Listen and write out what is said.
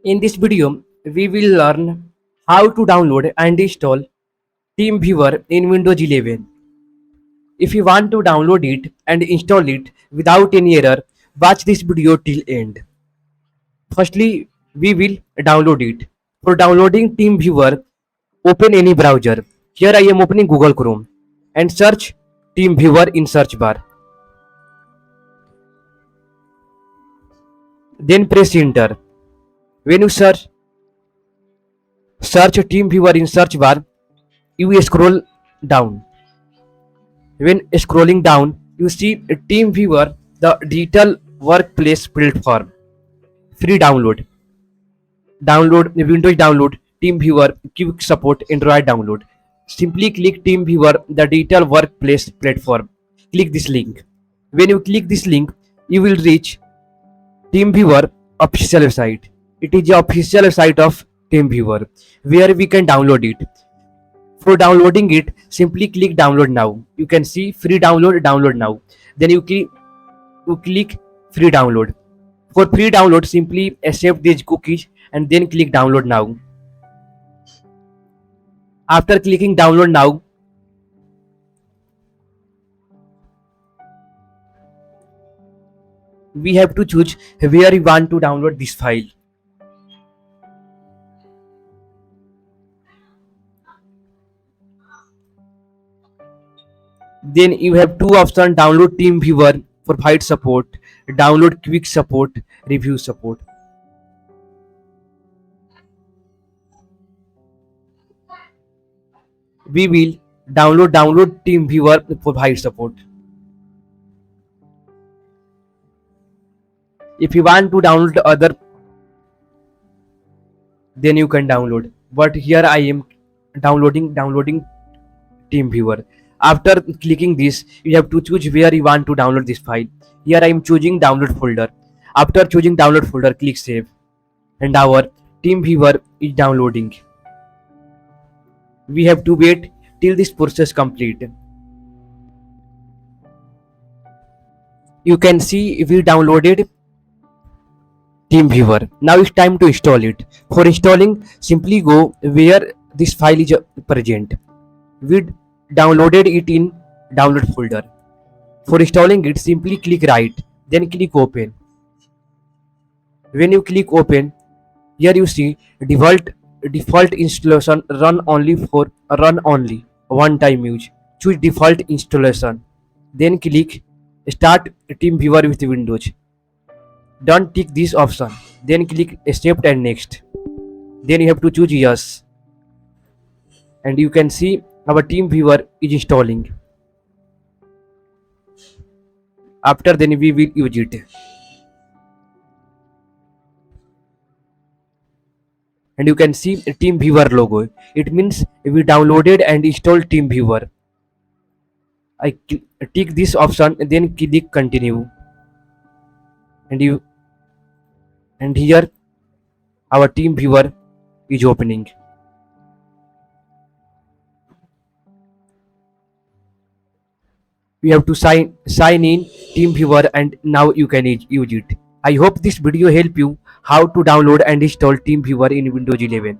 In this video, we will learn how to download and install TeamViewer in Windows 11. If you want to download it and install it without any error, watch this video till end. Firstly, we will download it. For downloading TeamViewer, open any browser. Here I am opening Google Chrome and search TeamViewer in search bar. Then press enter. When you search TeamViewer in search bar, you will scroll down. When scrolling down, you see TeamViewer, the digital workplace platform. Free download. Download Windows download TeamViewer quick support Android download. Simply click TeamViewer, the digital workplace platform. Click this link. When you click this link, you will reach TeamViewer official website. It is the official website of TeamViewer where we can download it. For downloading it, simply click download now. You can see free download now. Then you click free download. For free download, simply accept these cookies and then click download now. After clicking download now, we have to choose where we want to download this file. Then you have two options: download TeamViewer for file support, download quick support, review support. We will download TeamViewer for file support. If you want to download other, then you can download. But here I am downloading TeamViewer. After clicking this, you have to choose where you want to download this file. Here I am choosing download folder. After choosing download folder, click save, and our TeamViewer is downloading. We have to wait till this process complete. You can see we downloaded TeamViewer. Now it's time to install it. For installing, simply go where this file is present. We downloaded it in download folder. For installing it, simply click right, then click open. When you click open, here you see default installation run only one time use. Choose default installation. Then click start TeamViewer with Windows. Don't tick this option. Then click accept and next. Then you have to choose yes. And you can see our TeamViewer is installing. After then we will use it. And you can see a TeamViewer logo. It means we downloaded and installed TeamViewer. I tick this option and then click continue. And here our TeamViewer is opening. We have to sign in TeamViewer and now you can use it. I hope this video help you how to download and install TeamViewer in Windows 11.